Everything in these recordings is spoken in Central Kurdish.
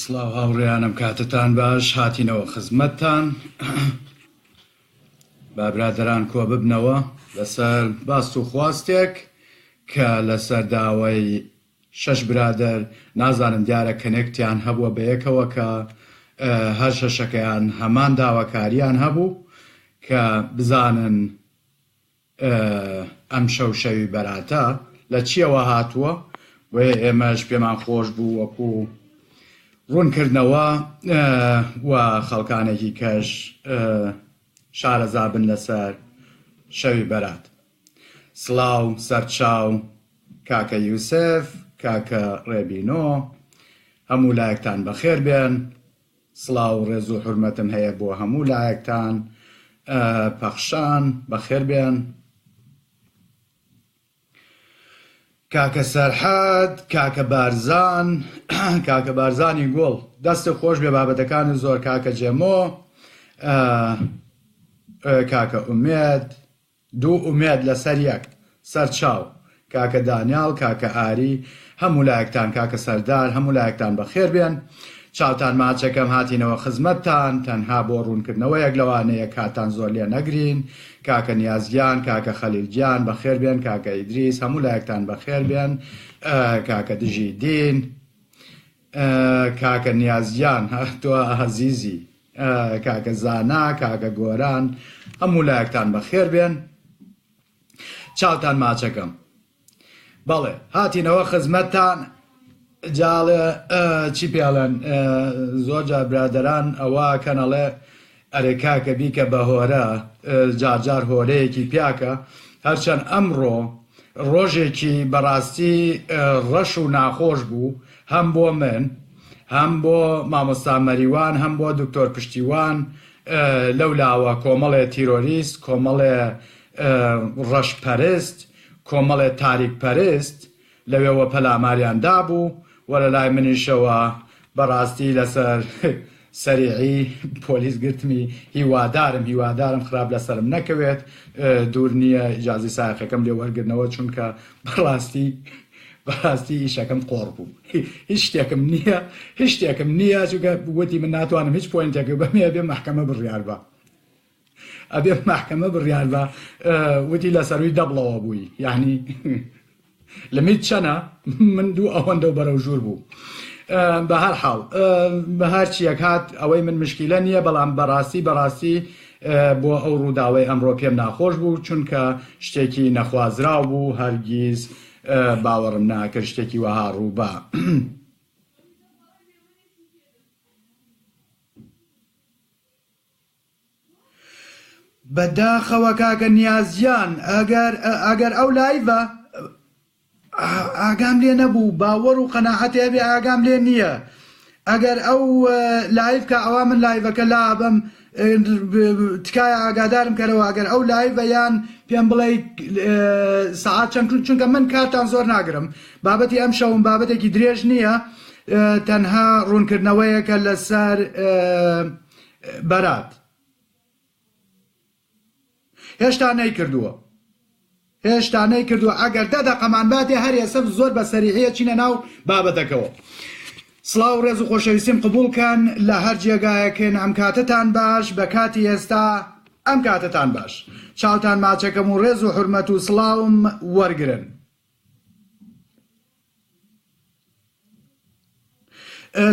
سڵاو هاوڕێیانم کاتتان باش هاتینەوە خزمەتتان با برادەران کۆ ببنەوە لەسەر باست و خواستێک کە لەسەر داوای 6 برادەر نازانم دیارە کەنێکتیان هەبووە بەیەکەوە کە هەر شەشەکەیان هەمان داواکاریان هەبوو کە بزانن ئەم شەوی بەراتە لە چیەوە هاتووە وێ ئێمەش پێمان خۆش بوو وەکو ڕوونکردنەوە و خەڵکانێکی کەش شارەزا بن لەسەر شەوی بەرات. سڵاو سەرچاو کاکە یوسف، کاکە ڕێبینۆ، هەموو لایەکتان بەخێر بێن. سڵاو ڕێز و حورمەتم هەیە بۆ هەموو لایەکتان، پەخشان بەخێر بێن. کاکە سەرحەد، کاکە بارزان، کاکە بارزانی گوڵ، دەستە خۆش بێ بابەتەکانی زۆر، کاکە جێمۆ، کاکە ئومێد، دوو ئومێد لەسەر یەک، سەرچاو، کاکە دانیاڵ، کاکە ئاری، هەموو لایەکتان، کاکە سەردار، هەموو لایەکتان بەخێر بێن. چاوتان ماچەکەم هاتینەوە خزمەتتان تەنها بۆ ڕوونکردنەوە یەک لەوانەیە کاتان زۆر لێ نەگرین. کاکە نیازگیان، کاکە خەلیلگیان بەخێر بێن، کاکە ئیدریس، هەموو لایەکتان بەخێر بێن. کاکە دژی دین، کاکە نیازگیان تۆ عەزیزی، کاکە زانا، کاکە گۆران، هەموو لایەکتان بەخێر بێن. چاوتان ماچەکەم. بەڵێ هاتینەوە خزمەتتان. جاڵێ چی پێڵێن زۆر جار برادەران ئەوە کەنەڵێ ئەرێ کاکە بیکە بە هۆرە، جارجار هۆرەیەکی پیاکە، هەرچەند ئەمڕۆ ڕۆژێکی بەڕاستی ڕەش و ناخۆش بوو، هەم بۆ من، هەم بۆ مامۆستا مەریوان، هەم بۆ دکتۆر پشتیوان، لەولاوە کۆمەڵێ تیرۆریست، کۆمەڵێ ڕەشپەرست، کۆمەڵێ تاریکپەرست لەوێوە پەلاماریان دابوو. وەرە لای منیشەوە بەڕاستی لەسەر سەریعی پۆلیس گرتمی، هیوادارم خراپ لەسرم نەکەوێت، دوور نییە ئیجازی سایقەکەم لێ وەرگرنەوە، چونکە بەڕاستی ئیشەکەم قۆڕ بوو. هیچ شتێکم نییە چونکە وتی من ناتوانم هیچ پۆینتێک بەمێ بێ مەحکەمە بڕیار بە، ئەبێ مەحکەمە بڕیار بە، وتی لەسەروی دەبڵەوە بووی، یعنی لەمید چەنە من دوو ئەوەندە و بەرەو ژوور بوو. بە هەر حاڵ بە هەرچیەک هات ئەوەی من مشکیلە نییە، بەڵام بەڕاستی بۆ ئەو ڕووداوای ئەمڕۆ پێم ناخۆش بوو، چونکە شتێکی نەخوازراو بوو، هەرگیز باوەڕم ناکرد شتێکی وەها ڕووبا. بەداخەوە کاکە نیازیان، ئەگەر ئەو لایڤە ئاگام لێ نەبوو، باوەڕ و قەناعەتێ بێ ئاگام لێ نییە. ئەگەر ئەو لایڤ کە ئەوا من لایڤەکە لابم تکایە ئاگادارم کەرەوە، ئەگەر ئەو لایڤە یان پێم بڵێ سەعات چەند، چونکە من کارتان زۆر ناگرم، بابەتی ئەم شەوم بابەتێکی درێژ نییە، تەنها ڕوونکردنەوەیەکە لەسەر بەرات. هێشتا نەیکردووە، ئەگەر 10 دەقەمان باتێ هەر ئێستا زۆر بە سەریعیە چینە ناو بابەتەکەەوە. سڵاو ڕێز و خۆشەویستیم قبولکەن لە هەر جێگایەکن، ئەم کاتتان باش، بە کاتی ئێستا ئەم کاتتان باش. چاوتان ماچەکەم و ڕێز و حورمەت و سڵاوم وەرگرن.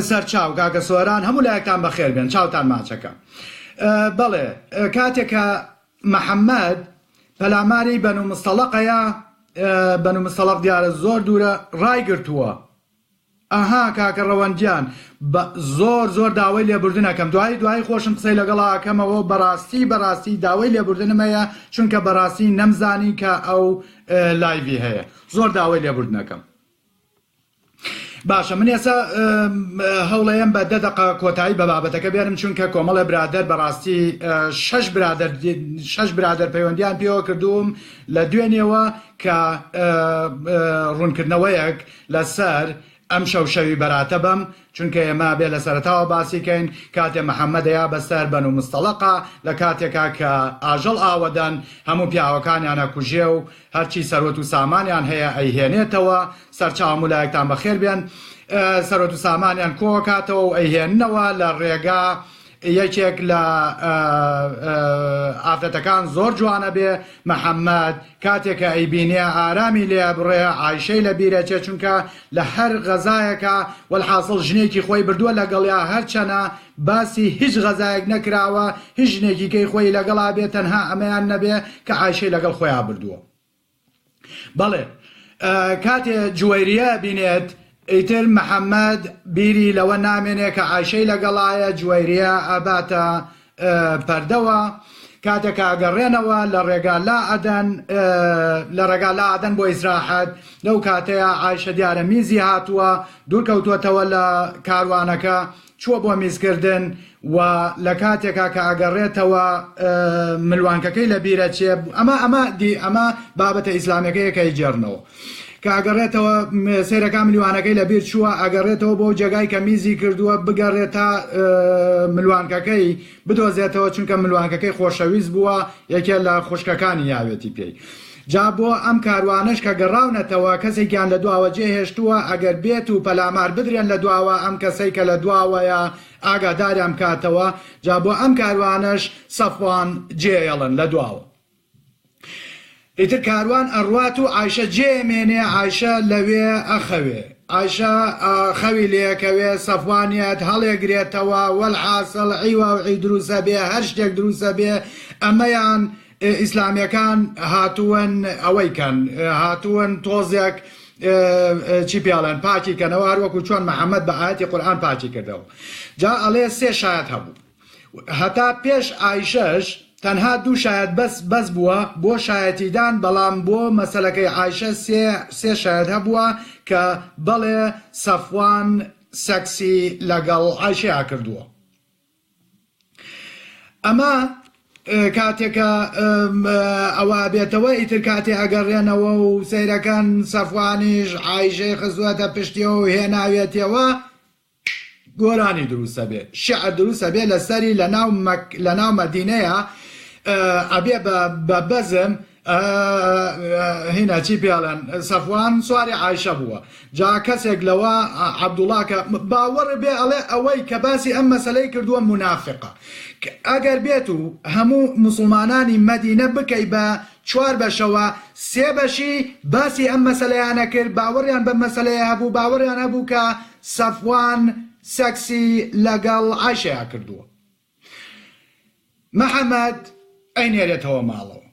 سەرچاو کاکە سۆران، هەموو لایەکتان بەخێر بێن، چاوتان ماچەکە. بەڵێ کاتێکە محەممەد پەلاماری بەنو مستەڵەقەیە، بەنو مستەڵەق دیارە زۆر دوورە ڕایگرتووە. ئەها کاکە ڕەوەندیان، زۆر داوای لێبوردنەکەم، دوای خۆشم قسەی لەگەڵاکەمەوە، بەڕاستی داوای لێبوردنمەیە، چونکە بەڕاستی نەمزانی کە ئەو لایڤی هەیە، زۆر داوای لێبوردنەکەم. باشە، من ئێستا هەوڵەیەم بە 10 دقە کۆتایی بە بابەتەکە بێنم، چونکە کۆمەڵە برادەر بەڕاستی 6 برادەر پەیوەندیان پێوە کردووم لە دوێنێەوە کە ڕوونکردنەوەیەک لەسەر ئەم شەوی بەراتە بەم چونکە ئێمە بێ لە سەرەتاوە باسیکەین کاتێ محەممەدەیە بەسەر بەن و مستەڵقا لە کاتێکا کە ئاژەڵ ئاوەدەن هەموو پیاوەکانیانە کوژێ و هەرچی سەرۆت و سامانیان هەیە ئەیهێنێتەوە سەرچاو مولایەکتان بەخێر بێن سەرۆت و سامانیان کۆکاتەوە و ئەیهێننەوە لە ڕێگا یەکێک لە ئافرەتەکان زۆر جوانە بێ محەممەد کاتێکە ئەیبینێ ئارامی لێ بڕێ عایشەی لە بیرەچێ چونکە لە هەر غەزایەکە وەلحاصڵ ژنێکی خۆی بردووە لەگەڵیا هەرچەنە باسی هیچ غەزایەک نەکراوە هیچ ژنێکی کەی خۆی لەگەڵا بێت تەنها ئەمەیان نەبێ کە عایشەی لەگەڵ خۆیان بردووە. بەڵێ کاتێ جوەیریە بینێت ئیتر محەممەد بیری لەوە نامێنێ کە عایشەی لەگەڵایە جوەیریە ئەباتە پەردەوە کاتێک ئەگەڕێنەوە لە ڕێگا لا ئەدەن بۆ ئیسراحەت لەو کاتەیە عایشە دیارە میزی هاتووە دوورکەوتوەتەوە لە کاروانەکە چووە بۆ میزکردن و لە کاتێکا کە ئەگەڕێتەوە ملوانکەکەی لە بیرە چێ ئەمە بابەتە ئیسلامیەکەی کە جێڕنەوە کە ئەگەڕێتەوە سێرەکان ملیوانەکەی لە بیر چووە ئەگەڕێتەوە بۆ جێگای کە میزی کردووە بگەڕێتە ملوانکەکەی بدۆزێتەوە چونکە ملوانکەکەی خۆشەویست بووە یەکێ لە خوشکەکانی یاوێتی پێی جا بۆ ئەم کاروانش کە گەڕاونەتەوە کەسێکیان لە دواوە جێهێشتووە ئەگەر بێت و پەلامار بدرێن لە دواوە ئەم کەسەی کە لە دواوەیە ئاگاداریان کاتەوە جا بۆ ئەم کاروانش سەفوان جێڵن لە دواوە ئیتر کاروان ئەڕوات و عایشە جێمێنێ عایشە لەوێ ئەخەوێ عایشە خەوی لێکەوێ سەفوانیەت هەڵێگرێتەوە وەلحاصڵ عیوا و عی دروسە بێ هەر شتێک دروسە بێ ئەمەیان ئیسلامیەکان هاتوون ئەوەیکەن هاتوون تۆزێک چی پیاڵێن پاکیکەنەوە هەروەکو چۆن محەممەد بە ئاەتی قورئان پاکی کردەوە جا ئەڵێ سێ شایەت هەبوو هەتا پێش عایشەش تەنها دوو شایەت بەس بووە بۆ شایەتیدان بەڵام بۆ مەسەلەکەی عایشە سێ شایەت هەبووە کە بەڵێ سەفوان سەکسی لەگەڵ عایشەیە کردووە. ئەمە کاتێکە ئەوە بێتەوە ئیتر کاتێ ئەگەڕێنەوە و سەیرەکان سەفوانیش عایشەی خزوەتە پشتیەوە و هێناوێتەوە گۆرانی دروسە بێ شیعر دروسە بێ لەسەری لە ناو مەدینەیە ئەبێ بە بەزم هینا چی پیاڵێن سەفوان سواری عایشە بووە جا کەسێک لەوە عەبدوڵڵا کە باوەڕ بێ ئەڵێ ئەوەی کە باسی ئەم مەسەلەی کردووە منافقە ئەگەر بێت و هەموو موسڵمانانی مەدینە بکەی بە 4 بەشەوە 3 بەشی باسی ئەم مەسەلەیانە کرد باوەڕیان بە مەسەلەیە هەبوو باوەڕیان هەبوو کە سەفوان سەکسی لەگەڵ عایشەیە کردووە. محەممەد ئەینێرێتەوە ماڵەوە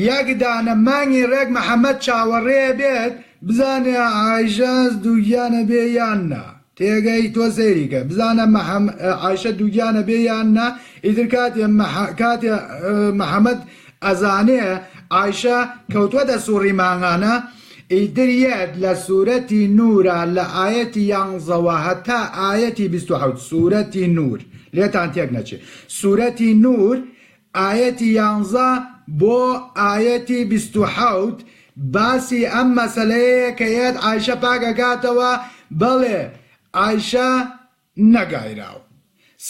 یەک دانە مانگی ڕێک محەممەد چاوەڕێ بێت بزانێ عایشە دووگیانە بێ یان نا تێگەی تۆ سەیریکە بزانە عایشە دووگیانە بێ یان نا ئیتر کاتێ محەممەد ئەزانێ عایشە کەوتووەتە سوڕی مانگانە ئیدریەت لە سوورەتی نورە لە ئاەتی 11 هەتا ئاەتی 27 سوورەتی نور لێتان تێک نەچێت سوورەتی نور ئاەتی 11 بۆ ئاەتی 27 باسی ئەم مەسەلەیە کە یەت عایشە پاکەکاتەوە بەڵێ عایشە نەگایراوە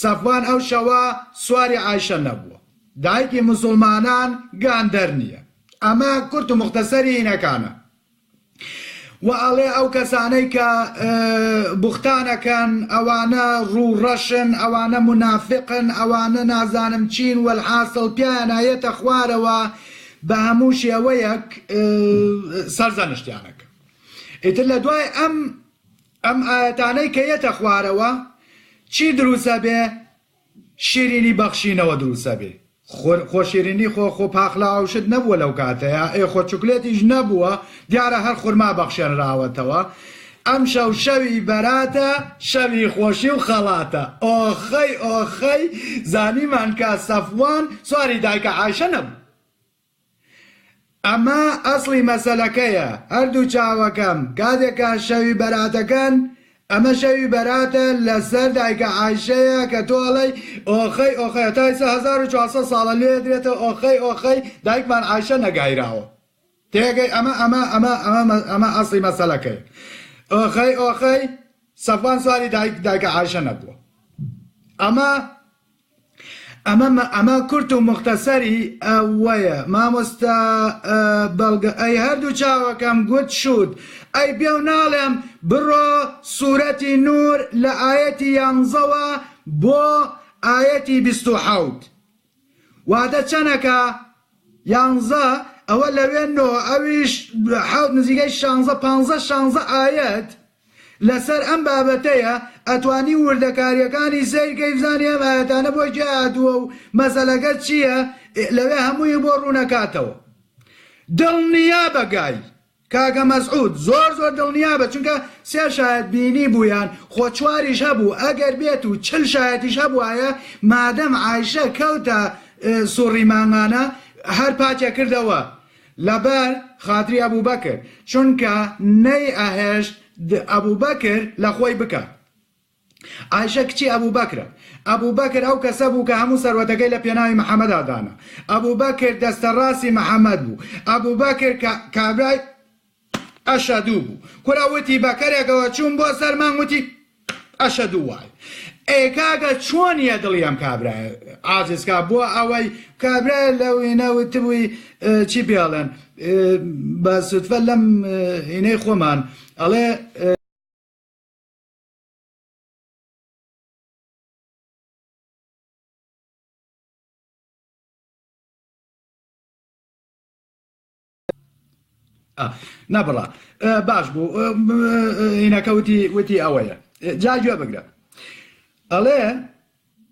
سەفوان ئەو شەوە سواری عایشە نەبووە دایکی موسڵمانان گاندەر نییە ئەمە کورت و مختصەری هینەکانە و ئەڵێ ئەو کەسانەی کە بوختانەکەن ئەوانە ڕووڕەشن ئەوانە منافقن ئەوانە نازانم چین وەلحاصڵ پیان ئاەتە خوارەوە بە هەموو شێوەیەک سەرزەنشتیانەکە ئیتر لە دوای ئەم ئاەتانەی کە یەتە خوارەوە چی دروسە بێ شیرینی بەخشینەوە دروسە بێ خۆشیرینی خۆ پاخلاوشت نەبووە لەو کاتەیە خۆ چوکلێتیش نەبووە دیارە هەر خورما بەخشێنراوەتەوە ئەم شەوی بەراتە شەوی خۆشی و خەڵاتە ئۆخەی زانیمان کە سەفوان سواری دایکە عایشە نەبوو ئەمە ئەسڵی مەسەلەکەیە هەردوو چاوەکەم کاتێکە شەوی بەراتەکەن ئەمە شەوی بەراتە لەسەر دایکە عایشەیە کە تۆڵی ئۆخەی تا 1400 ساڵە لێ درێتە ئۆخەی دایکمان عایشە نەگایراوە تێگەی ئەمە ئەسڵی مەسەلەکەی ئۆخەی سەفوان سواری دایکە عایشە نەبووە. ئەمە کورت و مختصەری ئەوەیە. مامۆستا بەڵگە ئەی هەردوو چاوەکەم گوت شود ئەی بێ و ناڵێم بڕۆ سوورەتی نور لە ئایەتی 11ەوە بۆ ئایەتی 27 واتە چەنەکە 11 ئەوە لەوێنەوە ئەویش حەوت نزیکەی 15 ئایەت لەسەر ئەم بابەتەیە. ئەتوانی وردەکاریەکانی سەیرکەی بزانێ ئەم ئاەتانە بۆی جادووە و مەسەلەکە چییە لەوێ هەمووی بۆ ڕوونەکاتەوە. دڵنیا بەگای کاکە مەسعود زۆر دڵنیا بە، چونکە 3 شایەت بینی بوویان خۆ 4یش هەبوو ئەگەر بێت و 40 شایەتیش هەبووایە مادەم عایشە کەوتە سوڕی مانگانە هەر پاچە کردەوە لەبەر خاتری ئەبوبەکر، چونکە نەی ئەهێشت ئەبوبەکر لە خۆی بکات. عایشە کچی ئەبوبەکرە. ئەبوبەکر ئەو کەسە بوو کە هەموو سەروەتەکەی لە پێناوی محەممەدا دانا. ئەبوبەکر دەستە ڕاستی محەممەد بوو. ئەبوبەکر کابرای ئەشەدوو بوو. کوراوتی بەکەرێکەوە چوون بۆ سەرمان وتی ئەشەدوو وای. ئێکاگە چۆنیە دڵی ئەم کابرایە ئاجزکا بۆ ئەوەی کابرای لەوێنەوت بووی چی پێڵێن بە سوتفە لەم هینەی خۆمان ئەڵێ نەبڕە باش بوو هینەکە وتی ئەوەیە جاگوێ بگرە. ئەڵێ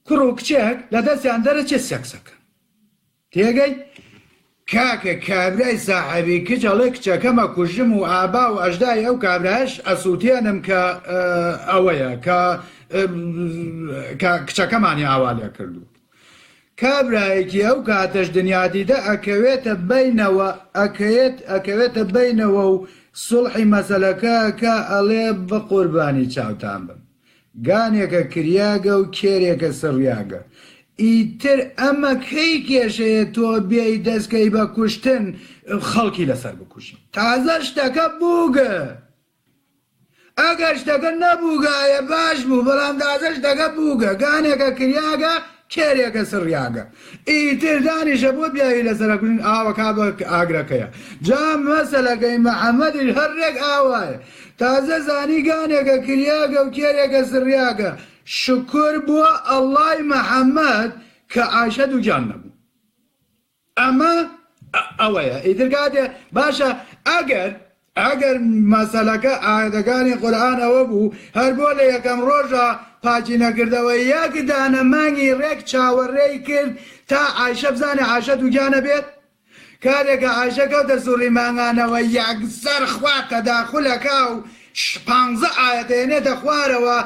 کوڕ و کچێک لە دەستیان دەرەچێت سەکسەکە تێگەی کاکە کابرای ساحەبی کچ ئەڵێ کچەکەمە کوژم و ئابا و ئەژدای ئەو کابراش ئەسووتێنم کە ئەوەیە کە کچەکەمانی ئاوالە کردو. کابرایەکی ئەو کاتەش دنیادیدە ئەکەوێتە بینەوە و سوڵحی مەسەلەکە کە ئەڵێ بە قوربانی چاوتان بم گانێکە کریاگە و کێرێکە سڕیاگە. ئیتر ئەمە کەی کێشەیە تۆ بێی دەستکەی بە کوشتن خەڵکی لەسەر بکوشی. تازە شتەکە بووگە. ئەگەر شتەکە نەبووگایە باش بوو، بەڵام تازە شتەکە بووگە گانێکە کریاگە کێرێکە سڕیاگە. ئیتر دانیشە بۆ بیایی لەسەرکردن ئاوەکا بە ئاگرەکەیە. جا مەسەلەکەی محەممەدی هەرێک ئاوایە تازە زانی گانێکە کریاگە و کێرێکە سڕیاگە. شکر بووە ئەڵڵای محەممەد کە عایشە دووجان نەبوو. ئەمە ئەوەیە. ئیتر کاتێ باشە ئەگەر مەسەلەکە ئاەتەکانی قورئان ئەوە بوو هەر بۆ لە یەکەم ڕۆژە پاچی نەکردەوە یەک دانەمانگی ڕێک چاوەڕێی کرد تا عایشە بزانێ عایشە دووجانە بێت. کارێکە عایشە کەوتە سوڕی مانگانەوە یەکسەر خوا تەداخولەکە و 15 ئاەتێنێتە خوارەوە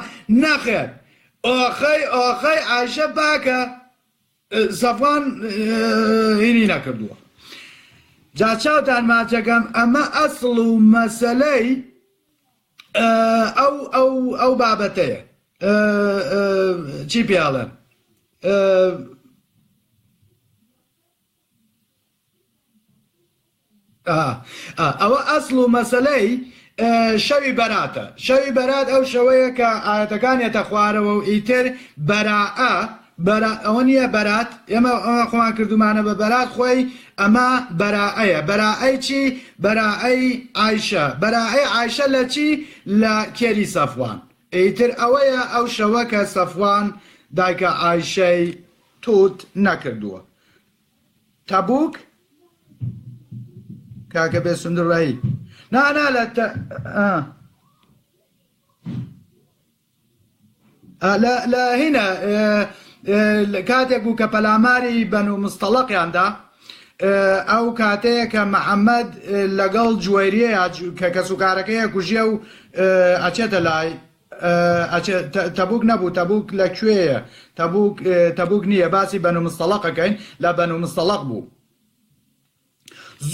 نەخێت. ئۆخەی عایشە باکە سەفوان هینی نەکردووە. جا چاوتان ماچەکەم ئەمە ئەسڵ و مەسەلەی ئەو بابەتەیە چی پێڵێن ئەوە ئەسڵ و مەسەلەی شەوی بەراتە. شەوی بەرات ئەو شەوەیە کە ئاەتەکانێتە خوارەوە و ئیتر بەراءە ئەوە نییە بەرات ئێمە خۆمان کردومانە بە بەرات خۆی ئەمە بەراءەیە. بەراءەی چی؟ بەراءەی عایشە. بەراءەی عایشە لە چی؟ لە کێری سەفوان. ئیتر ئەوەیە ئەو شەوە کە سەفوان دایکە عایشەی توت نەکردووە. تەبوک کاکە بێ سندڕایی نانا لە هینە کاتێک بوو کە پەلاماری بەنو مستەڵەقیاندا ئەو کاتەیە کە محەممەد لەگەڵ جوێریەیە کە کەسوکارەکەیە کوژیە و ئەچێتە لای تەبوک نەبوو. تەبوک لەکوێیە؟ تەبوک نییە، باسی بەنو مستەڵەقەکەین. لە بەنو مستەڵەق بوو.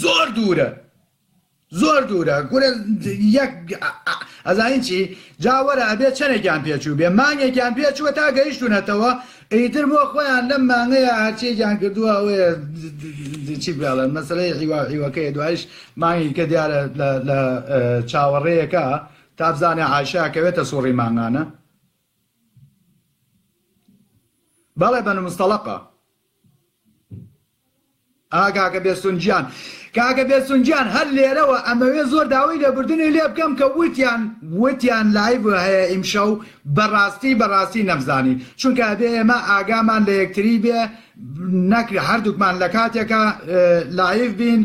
زۆر دوورە ئەزانین چی جاوەرە ئەبێت چەندێکیان پێچوو بێ مانگێکیان پێچووە تا گەیشتونەتەوە. ئیتر بۆ خۆیان لەم مانگەیە هەرچێکیان کردووە ئەوەیە چی بڵێن مەسەلەی هیوەکەی دوایش مانگی کە دیارە لە چاوەڕێیەکە تا بزانێ عایشە کەوێتە سوڕی مانگانە؟ بەڵێ بەن مستەڵەقە. کاکە بێسونجیان کاکە بێسونجیان هەر لێرەوە ئەمەوێ زۆر داوای لێبوردنی لێ بکەم کە وتیان لایڤ هەیە ئیمشەو بەڕاستی نەمزانی، چونکە ئەبێ ئێمە ئاگامان لە یەکتری بێ نەکری هەردووکمان لە کاتێکە لایڤ بین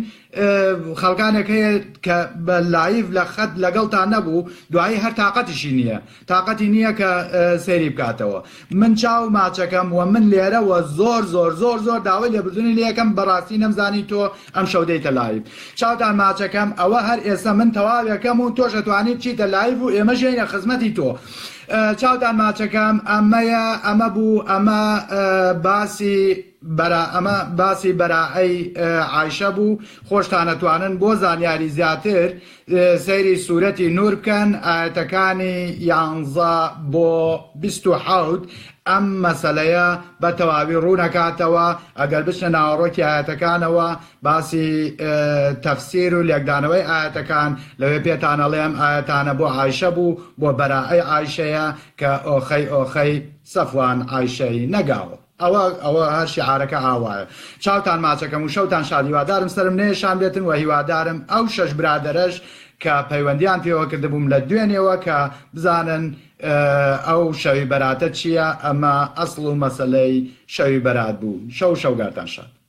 خەڵکانێک هەیە کە بە لایڤ لە خەت لەگەڵتان نەبوو دوایی هەر تااقەتی نییە کە سەیری بکاتەوە. من چاو ماچەکەم و من لێرەوە زۆر داوای لێبوردنی لێ یەکەم بەڕاستی نەمزانی تۆ ئەم شەو دەیتە لایڤ. چاوتان ماچەکەم ئەوە هەر ئێستا من تەواویەکەم و تۆش دەتوانیت بچیتە لایڤ و ئێمە ژێنە خزمەتی تۆ. چاوتان ماچەکەم ئەمە بوو ئەمە باسی بەراعەی عایشە بوو. خۆشتان ئەتوانن بۆ زانیاری زیاتر سەیری سوورەتی نور بکەن ئاەتەکانی 11 بۆ 27 ئەم مەسەلەیە بە تەواوی ڕوونەکاتەوە. ئەگەر بچنە ناوەڕۆکی ئاەتەکانەوە باسی تەفسیر و لێکدانەوەی ئاەتەکان لەوێ پێتان ئەڵێم ئاەتانە بۆ عایشە بوو بۆ بەراعەی عایشەیە کە ئۆخەی سەفوان عایشەی نەگاوە. ئەوە هەر شیعارەکە ئاوایە. چاوتان ماچەکەم و شەوتان شاد. هیوادارم سرم نێشان بێتن و هیوادارم ئەو 6 برادەرەش کە پەیوەندیان پێوە کردبووم لە دوێنێەوە کە بزانن ئەو شەوی بەراتە چییە. ئەمە ئەسڵ و مەسەلەی شەوی بەرات بوو. شەوگارتان شاد.